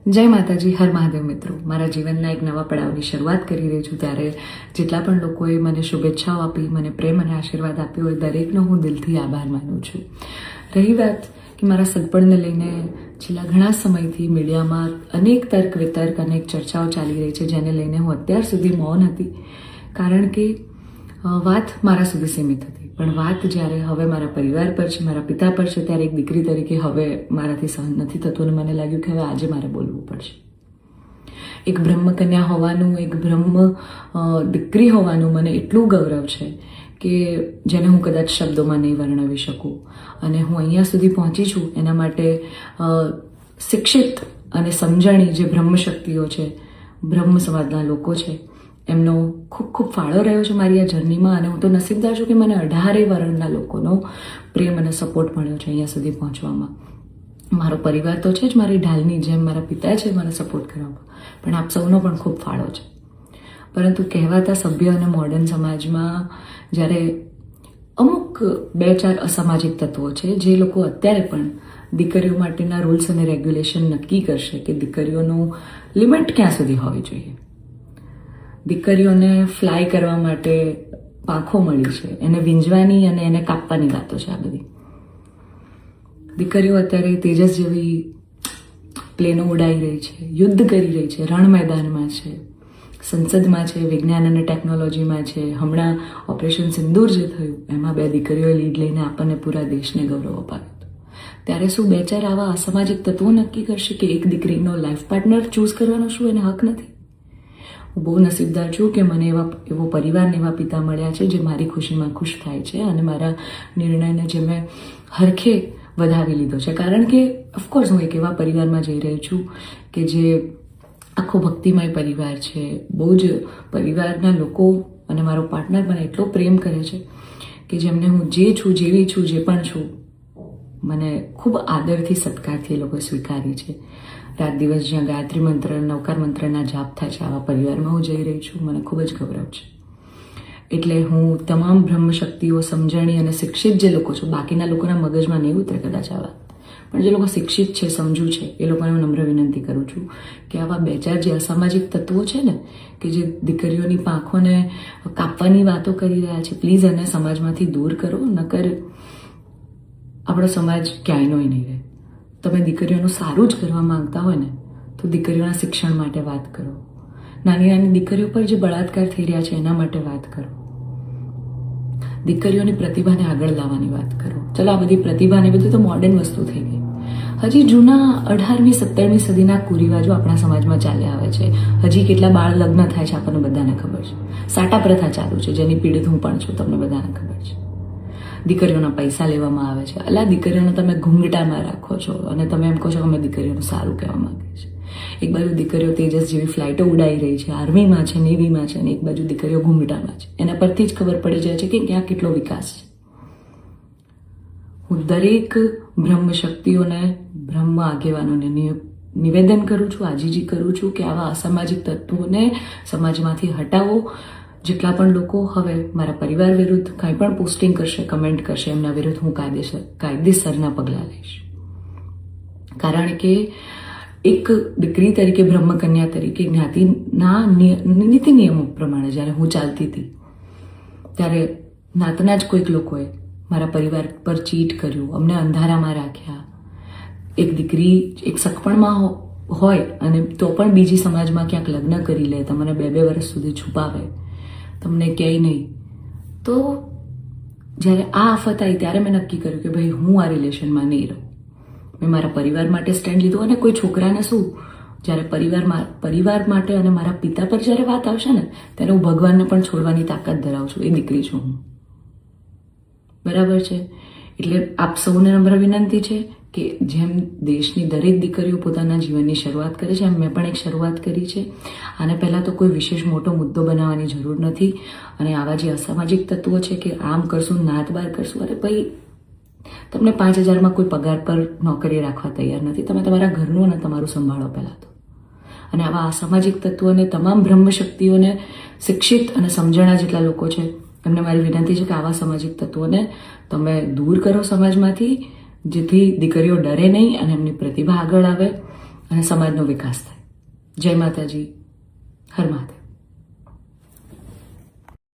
જય માતાજી, હર મહાદેવ મિત્રો. મારા જીવનના એક નવા પડાવની શરૂઆત કરી રહી છું ત્યારે જેટલા પણ લોકોએ મને શુભેચ્છાઓ આપી, મને પ્રેમ અને આશીર્વાદ આપ્યો હોય દરેકનો હું દિલથી આભાર માનું છું. રહી વાત કે મારા સગપણને લઈને છેલ્લા ઘણા સમયથી મીડિયામાં અનેક તર્ક વિતર્ક, અનેક ચર્ચાઓ ચાલી રહી છે, જેને લઈને હું અત્યાર સુધી મૌન હતી, કારણ કે વાત મારા સુધી સીમિત હતી. પણ વાત જ્યારે હવે મારા પરિવાર પર છે, મારા પિતા પર છે, ત્યારે એક દીકરી તરીકે હવે મારાથી સહન નથી થતું અને મને લાગ્યું કે હવે આજે મારે બોલવું પડશે. એક બ્રહ્મકન્યા હોવાનું, એક બ્રહ્મ દીકરી હોવાનું મને એટલું ગૌરવ છે કે જેને હું કદાચ શબ્દોમાં નહીં વર્ણવી શકું. અને હું અહીંયા સુધી પહોંચી છું એના માટે શિક્ષિત અને સમજણી જે બ્રહ્મશક્તિઓ છે, બ્રહ્મ સમાજના લોકો છે, એમનો ખૂબ ખૂબ ફાળો રહ્યો છે મારી આ જર્નીમાં. અને હું તો નસીબદાર છું કે મને 18 વર્ણના લોકોનો પ્રેમ અને સપોર્ટ મળ્યો છે અહીંયા સુધી પહોંચવામાં. મારો પરિવાર તો છે જ, મારી ઢાલની જેમ મારા પિતા છે મને સપોર્ટ કરવામાં, પણ આપ સૌનો પણ ખૂબ ફાળો છે. પરંતુ કહેવાતા સભ્ય અને મોડર્ન સમાજમાં જ્યારે અમુક 2-4 અસામાજિક તત્વો છે જે લોકો અત્યારે પણ દીકરીઓ માટેના રૂલ્સ અને રેગ્યુલેશન નક્કી કરશે કે દીકરીઓનું લિમિટ ક્યાં સુધી હોવી જોઈએ, દીકરીઓને ફ્લાય કરવા માટે પાંખો મળી છે, એને વીંજવાની અને એને કાપવાની વાતો છે. આ બધી દીકરીઓ અત્યારે તેજસ જેવી પ્લેનો ઉડાઈ રહી છે, યુદ્ધ કરી રહી છે, રણ મેદાનમાં છે, સંસદમાં છે, વિજ્ઞાન અને ટેકનોલોજીમાં છે. હમણાં ઓપરેશન સિંદૂર જે થયું એમાં 2 દીકરીઓએ લીડ લઈને આપણને પૂરા દેશને ગૌરવ અપાવ્યું હતું. ત્યારે શું 2-4 આવા અસામાજિક તત્વો નક્કી કરશે કે એક દીકરીનો લાઈફ પાર્ટનર ચૂઝ કરવાનો શું એને હક નથી? હું બહુ નસીબદાર છું કે મને એવો પરિવારને, એવા પિતા મળ્યા છે જે મારી ખુશીમાં ખુશ થાય છે અને મારા નિર્ણયને જે મેં હરખે વધાવી લીધો છે. કારણ કે ઓફકોર્સ હું એક એવા પરિવારમાં જઈ રહી છું કે જે આખો ભક્તિમય પરિવાર છે. બહુ જ પરિવારના લોકો અને મારો પાર્ટનર મને એટલો પ્રેમ કરે છે કે જેમને હું જે છું, જેવી છું, જે પણ છું, મને ખૂબ આદરથી, સત્કારથી એ લોકોએ સ્વીકારી છે. રાત દિવસ જ્યાં ગાયત્રી મંત્ર, નવકાર મંત્રના જાપ થાય છે, આવા પરિવારમાં હું જઈ રહી છું. મને ખૂબ જ ગૌરવ છે. એટલે હું તમામ બ્રહ્મશક્તિઓ, સમજણી અને શિક્ષિત જે લોકો છે, બાકીના લોકોના મગજમાં નહીં ઉતરે કદાચ આ વાત, પણ જે લોકો શિક્ષિત છે, સમજુ છે, એ લોકોને હું નમ્ર વિનંતી કરું છું કે આવા 2-4 જે અસામાજિક તત્વો છે ને, કે જે દીકરીઓની પાંખોને કાપવાની વાતો કરી રહ્યા છે, પ્લીઝ એને સમાજમાંથી દૂર કરો, નકર આપણો સમાજ ક્યાંયનો નહીં રહે. તમે દીકરીઓનું સારું જ કરવા માંગતા હોય ને તો દીકરીઓના શિક્ષણ માટે વાત કરો. નાની નાની દીકરીઓ પર જે બળાત્કાર થઈ રહ્યા છે એના માટે વાત કરો. દીકરીઓની પ્રતિભાને આગળ લાવવાની વાત કરો. ચલો, આ બધી પ્રતિભાને બધું તો મોડર્ન વસ્તુ થઈ ગઈ. હજી જૂના 18મી 17મી સદીના કુરિવાજો આપણા સમાજમાં ચાલ્યા આવે છે. હજી કેટલા બાળ લગ્ન થાય છે આપણને બધાને ખબર છે. સાટા પ્રથા ચાલુ છે જેની પીડિત હું પણ છું, તમને બધાને ખબર છે. દીકરીઓના પૈસા લેવામાં આવે છે. અલા, દીકરીઓને તમે ઘૂંઘટામાં રાખો છો અને તમે એમ કહો છો કે અમે દીકરીઓનું સારું કહેવા માંગે છે. એક બાજુ દીકરીઓ તેજસ જેવી ફ્લાઇટો ઉડાઈ રહી છે, આર્મીમાં છે, નેવીમાં છે, અને એક બાજુ દીકરીઓ ઘૂંઘટામાં છે. એના પરથી જ ખબર પડી જાય છે કે ક્યાં કેટલો વિકાસ છે. હું દરેક બ્રહ્મ શક્તિઓને, બ્રહ્મ આગેવાનોને નિવેદન કરું છું, આજીજી કરું છું કે આવા અસામાજિક તત્વોને સમાજમાંથી હટાવો. જેટલા પણ લોકો હવે મારા પરિવાર વિરુદ્ધ કંઈ પણ પોસ્ટિંગ કરશે, કમેન્ટ કરશે, એમના વિરુદ્ધ હું કાયદેસરના પગલાં લઈશ. કારણ કે એક દીકરી તરીકે, બ્રહ્મકન્યા તરીકે, જ્ઞાતિના નીતિ નિયમો પ્રમાણે જ્યારે હું ચાલતી હતી ત્યારે નાતના જ કોઈક લોકોએ મારા પરિવાર પર ચીટ કર્યું, અમને અંધારામાં રાખ્યા. એક દીકરી એક સગપણમાં હોય અને તો પણ બીજી સમાજમાં ક્યાંક લગ્ન કરી લે, તમને 2-2 વર્ષ સુધી છુપાવે, તમને ક્યાંય નહીં. તો જ્યારે આ આફત આવી ત્યારે મેં નક્કી કર્યું કે ભાઈ હું આ રિલેશનમાં નહીં રહું. મેં મારા પરિવાર માટે સ્ટેન્ડ લીધું. અને કોઈ છોકરાને શું, જ્યારે પરિવાર માટે અને મારા પિતા પર જ્યારે વાત આવશે ને ત્યારે હું ભગવાનને પણ છોડવાની તાકાત ધરાવું છું. એ દીકરી છું હું, બરાબર છે? એટલે આપ સૌને નમ્ર વિનંતી છે કે જેમ દેશની દરેક દીકરીઓ પોતાના જીવનની શરૂઆત કરે છે, એમ મેં પણ એક શરૂઆત કરી છે. આને પહેલાં તો કોઈ વિશેષ મોટો મુદ્દો બનાવવાની જરૂર નથી. અને આવા જે અસામાજિક તત્વો છે કે આમ કરશું, નાત બાર કરશું, અરે ભાઈ, તમને 5,000માં કોઈ પગાર પર નોકરી રાખવા તૈયાર નથી. તમે તમારા ઘરનું અને તમારું સંભાળો પહેલાં તો. અને આવા અસામાજિક તત્વોને, તમામ બ્રહ્મશક્તિઓને, શિક્ષિત અને સમજણા જેટલા લોકો છે એમને મારી વિનંતી છે કે આવા સામાજિક તત્વોને તમે દૂર કરો સમાજમાંથી, જેથી દીકરીઓ ડરે નહીં અને એમની પ્રતિભા આગળ આવે અને સમાજનો વિકાસ થાય. જય માતાજી, હર મહાદેવ.